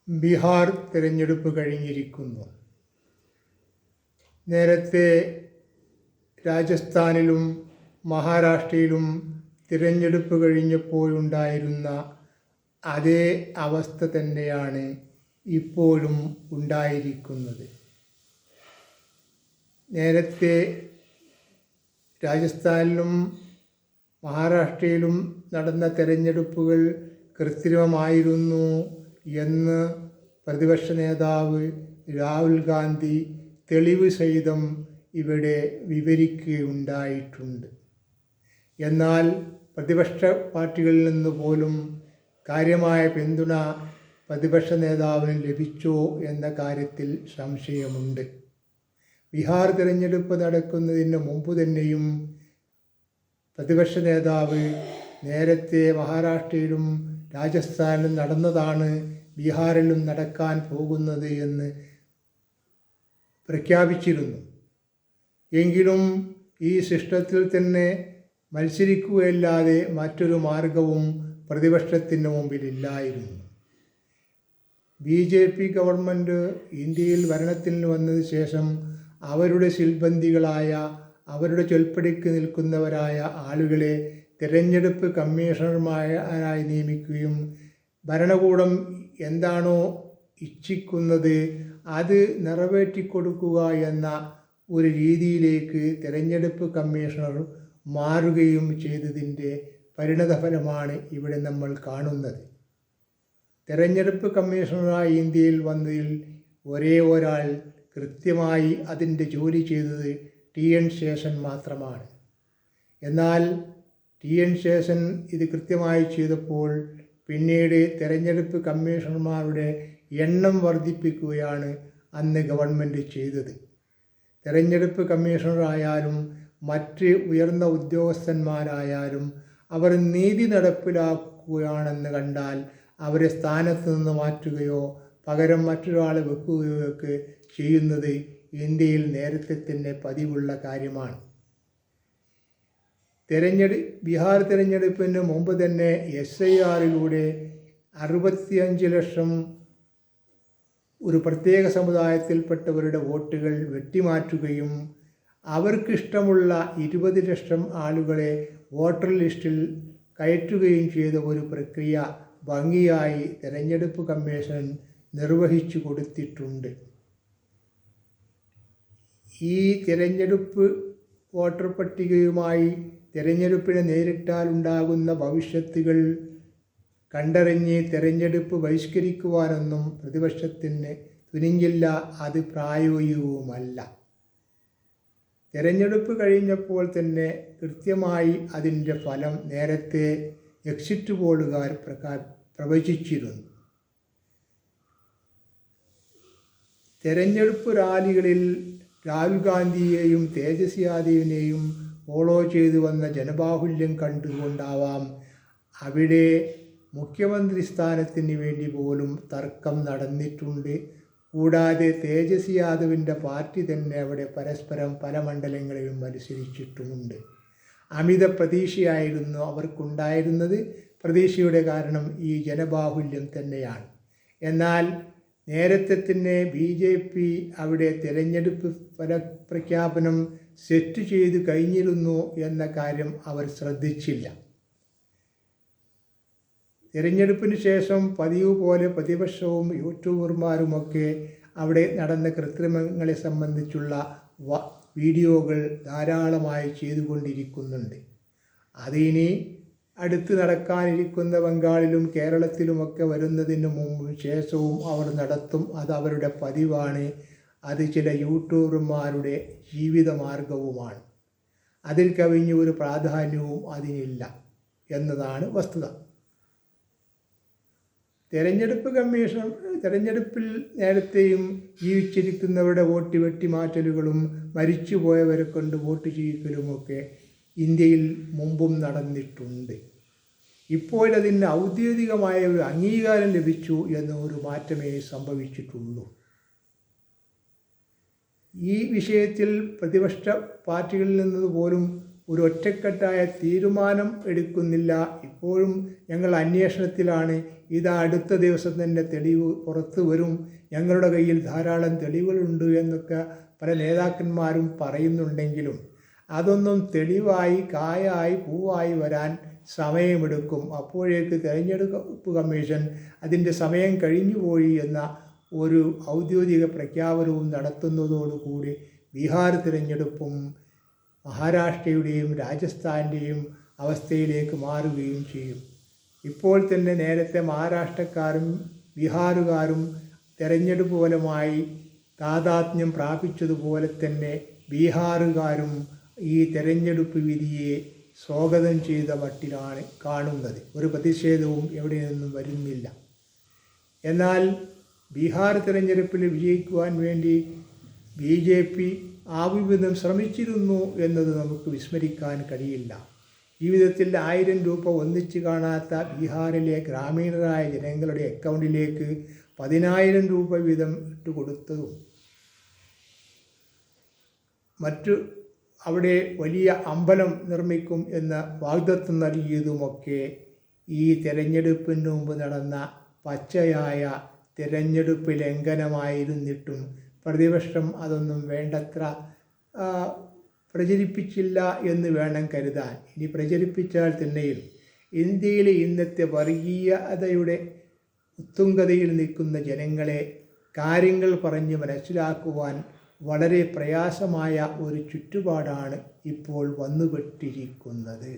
ബീഹാർ തിരഞ്ഞെടുപ്പ് കഴിഞ്ഞിരിക്കുന്നു. നേരത്തെ രാജസ്ഥാനിലും മഹാരാഷ്ട്രയിലും തിരഞ്ഞെടുപ്പ് കഴിഞ്ഞപ്പോഴുണ്ടായിരുന്ന അതേ അവസ്ഥ തന്നെയാണ് ഇപ്പോഴും ഉണ്ടായിരിക്കുന്നത്. നേരത്തെ രാജസ്ഥാനിലും മഹാരാഷ്ട്രയിലും നടന്ന തിരഞ്ഞെടുപ്പുകൾ കൃത്രിമമായിരുന്നു എന്ന് പ്രതിപക്ഷ നേതാവ് രാഹുൽ ഗാന്ധി തെളിവ് സഹിതം ഇവിടെ വിവരിക്കുകയുണ്ടായിട്ടുണ്ട്. എന്നാൽ പ്രതിപക്ഷ പാർട്ടികളിൽ നിന്ന് പോലും കാര്യമായ പിന്തുണ പ്രതിപക്ഷ നേതാവിന് ലഭിച്ചോ എന്ന കാര്യത്തിൽ സംശയമുണ്ട്. ബീഹാർ തിരഞ്ഞെടുപ്പ് നടക്കുന്നതിന് മുമ്പ് തന്നെയും പ്രതിപക്ഷ നേതാവ് നേരത്തെ മഹാരാഷ്ട്രയിലും രാജസ്ഥാനിലും നടന്നതാണ് ബീഹാറിലും നടക്കാൻ പോകുന്നത് എന്ന് പ്രഖ്യാപിച്ചിരുന്നു. എങ്കിലും ഈ സിസ്റ്റത്തിൽ തന്നെ മത്സരിക്കുകയല്ലാതെ മറ്റൊരു മാർഗവും പ്രതിപക്ഷത്തിന് മുമ്പിലില്ലായിരുന്നു. BJP ഗവൺമെൻറ് ഇന്ത്യയിൽ ഭരണത്തിൽ വന്നതിന് ശേഷം അവരുടെ സിൽബന്ദികളായ, അവരുടെ ചൊൽപ്പടിക്ക് നിൽക്കുന്നവരായ ആളുകളെ തിരഞ്ഞെടുപ്പ് കമ്മീഷണർമാരായി നിയമിക്കുകയും ഭരണകൂടം എന്താണോ ഇച്ഛിക്കുന്നത് അത് നിറവേറ്റിക്കൊടുക്കുക എന്ന ഒരു രീതിയിലേക്ക് തിരഞ്ഞെടുപ്പ് കമ്മീഷണർ മാറുകയും ചെയ്തതിൻ്റെ പരിണതഫലമാണ് ഇവിടെ നമ്മൾ കാണുന്നത്. തിരഞ്ഞെടുപ്പ് കമ്മീഷണറായി ഇന്ത്യയിൽ വന്നതിൽ ഒരേ ഒരാൾ കൃത്യമായി അതിൻ്റെ ജോലി ചെയ്തത് TN ശേഷൻ മാത്രമാണ്. എന്നാൽ TN ശേഷൻ ഇത് കൃത്യമായി ചെയ്തപ്പോൾ പിന്നീട് തിരഞ്ഞെടുപ്പ് കമ്മീഷണർമാരുടെ എണ്ണം വർദ്ധിപ്പിക്കുകയാണ് അന്ന് ഗവൺമെൻറ് ചെയ്തത്. തിരഞ്ഞെടുപ്പ് കമ്മീഷണറായാലും മറ്റ് ഉയർന്ന ഉദ്യോഗസ്ഥന്മാരായാലും അവർ നീതി നടപ്പിലാക്കുകയാണെന്ന് കണ്ടാൽ അവരെ സ്ഥാനത്ത് നിന്ന് മാറ്റുകയോ പകരം മറ്റൊരാളെ വെക്കുകയോ ഒക്കെ ചെയ്യുന്നത് ഇന്ത്യയിൽ നേരത്തെ തന്നെ പതിവുള്ള കാര്യമാണ്. ബീഹാർ തിരഞ്ഞെടുപ്പിന് മുമ്പ് തന്നെ SIRലൂടെ 65 ലക്ഷം ഒരു പ്രത്യേക സമുദായത്തിൽപ്പെട്ടവരുടെ വോട്ടുകൾ വെട്ടിമാറ്റുകയും അവർക്കിഷ്ടമുള്ള 20 ലക്ഷം ആളുകളെ വോട്ടർ ലിസ്റ്റിൽ കയറ്റുകയും ചെയ്ത ഒരു പ്രക്രിയ ഭംഗിയായി തിരഞ്ഞെടുപ്പ് കമ്മീഷൻ നിർവഹിച്ചു കൊടുത്തിട്ടുണ്ട്. ഈ തിരഞ്ഞെടുപ്പ് വോട്ടർ പട്ടികയുമായി തിരഞ്ഞെടുപ്പിനെ നേരിട്ടാലുണ്ടാകുന്ന ഭവിഷ്യത്തുകൾ കണ്ടറിഞ്ഞ് തിരഞ്ഞെടുപ്പ് ബഹിഷ്കരിക്കുവാനൊന്നും പ്രതിപക്ഷത്തിന് തുനിഞ്ഞില്ല. അത് പ്രായോഗികവുമല്ല. തിരഞ്ഞെടുപ്പ് കഴിഞ്ഞപ്പോൾ തന്നെ കൃത്യമായി അതിൻ്റെ ഫലം നേരത്തെ എക്സിറ്റ് പോളുകാർ പ്രവചിച്ചിരുന്നു. തിരഞ്ഞെടുപ്പ് റാലികളിൽ രാഹുൽ ഗാന്ധിയെയും തേജസ്വി യാദവിനെയും ഫോളോ ചെയ്തു വന്ന ജനബാഹുല്യം കണ്ടുകൊണ്ടാവാം അവിടെ മുഖ്യമന്ത്രി സ്ഥാനത്തിന് വേണ്ടി പോലും തർക്കം നടന്നിട്ടുണ്ട്. കൂടാതെ തേജസ്വി യാദവിൻ്റെ പാർട്ടി തന്നെ അവിടെ പരസ്പരം പല മണ്ഡലങ്ങളിലും മത്സരിച്ചിട്ടുമുണ്ട്. അമിത പ്രതീക്ഷയായിരുന്നു അവർക്കുണ്ടായിരുന്നത്. പ്രതീക്ഷയുടെ കാരണം ഈ ജനബാഹുല്യം തന്നെയാണ്. എന്നാൽ നേരത്തെ തന്നെ BJP അവിടെ തിരഞ്ഞെടുപ്പ് ഫലപ്രഖ്യാപനം സെറ്റ് ചെയ്ത് കഴിഞ്ഞിരുന്നു എന്ന കാര്യം അവർ ശ്രദ്ധിച്ചില്ല. തിരഞ്ഞെടുപ്പിന് ശേഷം പതിവ് പോലെ പ്രതിപക്ഷവും യൂട്യൂബർമാരുമൊക്കെ അവിടെ നടന്ന കൃത്രിമങ്ങളെ സംബന്ധിച്ചുള്ള വീഡിയോകൾ ധാരാളമായി ചെയ്തുകൊണ്ടിരിക്കുന്നുണ്ട്. അതിനി അടുത്ത് നടക്കാനിരിക്കുന്ന ബംഗാളിലും കേരളത്തിലുമൊക്കെ വരുന്നതിന് മുമ്പും ശേഷവും അവർ നടത്തും. അത് അവരുടെ പതിവാണ്. അത് ചില യൂട്യൂബർമാരുടെ ജീവിതമാർഗവുമാണ്. അതിൽ കവിഞ്ഞ ഒരു പ്രാധാന്യവും അതിനില്ല എന്നതാണ് വസ്തുത. തിരഞ്ഞെടുപ്പ് കമ്മീഷൻ തിരഞ്ഞെടുപ്പിൽ നേരത്തെയും ജീവിച്ചിരിക്കുന്നവരുടെ വോട്ട് വെട്ടിമാറ്റലുകളും മരിച്ചുപോയവരെ കൊണ്ട് വോട്ട് ചെയ്യിക്കലുമൊക്കെ ഇന്ത്യയിൽ മുമ്പും നടന്നിട്ടുണ്ട്. ഇപ്പോഴതിന് ഔദ്യോഗികമായ ഒരു അംഗീകാരം ലഭിച്ചു എന്ന ഒരു മാറ്റമേ സംഭവിച്ചിട്ടുള്ളൂ. ഈ വിഷയത്തിൽ പ്രതിപക്ഷ പാർട്ടികളിൽ നിന്ന് പോലും ഒരു ഒറ്റക്കെട്ടായ തീരുമാനം എടുക്കുന്നില്ല. ഇപ്പോഴും ഞങ്ങൾ അന്വേഷണത്തിലാണ്. ഇത് അടുത്ത ദിവസം തന്നെ തെളിവ് പുറത്തു വരും, ഞങ്ങളുടെ കയ്യിൽ ധാരാളം തെളിവുകളുണ്ട് എന്നൊക്കെ പല നേതാക്കന്മാരും പറയുന്നുണ്ടെങ്കിലും അതൊന്നും തെളിവായി കായായി പൂവായി വരാൻ സമയമെടുക്കും. അപ്പോഴേക്ക് തെരഞ്ഞെടുപ്പ് കമ്മീഷൻ അതിൻ്റെ സമയം കഴിഞ്ഞുപോയി എന്ന ഒരു ഔദ്യോഗിക പ്രഖ്യാപനവും നടത്തുന്നതോടുകൂടി ബീഹാർ തിരഞ്ഞെടുപ്പും മഹാരാഷ്ട്രയുടെയും രാജസ്ഥാൻ്റെയും അവസ്ഥയിലേക്ക് മാറുകയും ചെയ്യും. ഇപ്പോൾ തന്നെ നേരത്തെ മഹാരാഷ്ട്രക്കാരും ബീഹാറുകാരും തെരഞ്ഞെടുപ്പ് ഫലമായി താദാത്മ്യം പ്രാപിച്ചതുപോലെ തന്നെ ബീഹാറുകാരും ഈ തെരഞ്ഞെടുപ്പ് വിധിയെ സ്വാഗതം ചെയ്ത മട്ടിലാണ് കാണുന്നത്. ഒരു പ്രതിഷേധവും എവിടെ നിന്നും വരുന്നില്ല. എന്നാൽ ബീഹാർ തിരഞ്ഞെടുപ്പിൽ വിജയിക്കുവാൻ വേണ്ടി BJP ആവിധം ശ്രമിച്ചിരുന്നു എന്നത് നമുക്ക് വിസ്മരിക്കാൻ കഴിയില്ല. ജീവിതത്തിൽ 1000 രൂപ ഒന്നിച്ച് കാണാത്ത ബീഹാറിലെ ഗ്രാമീണരായ ജനങ്ങളുടെ അക്കൗണ്ടിലേക്ക് 10,000 രൂപ വീതം ഇട്ടുകൊടുത്തതും മറ്റു അവിടെ വലിയ അമ്പലം നിർമ്മിക്കും എന്ന വാഗ്ദത്തം നൽകിയതുമൊക്കെ ഈ തെരഞ്ഞെടുപ്പിന് മുമ്പ് നടന്ന പച്ചയായ തിരഞ്ഞെടുപ്പ് ലംഘനമായിരുന്നിട്ടും പ്രതിപക്ഷം അതൊന്നും വേണ്ടത്ര പ്രചരിപ്പിച്ചില്ല എന്ന് വേണം കരുതാൻ. ഇനി പ്രചരിപ്പിച്ചാൽ തന്നെയും ഇന്ത്യയിലെ ഇന്നത്തെ വർഗീയതയുടെ ഉത്തുംഗതയിൽ നിൽക്കുന്ന ജനങ്ങളെ കാര്യങ്ങൾ പറഞ്ഞ് മനസ്സിലാക്കുവാൻ വളരെ പ്രയാസമായ ഒരു ചുറ്റുപാടാണ് ഇപ്പോൾ വന്നുപെട്ടിരിക്കുന്നത്.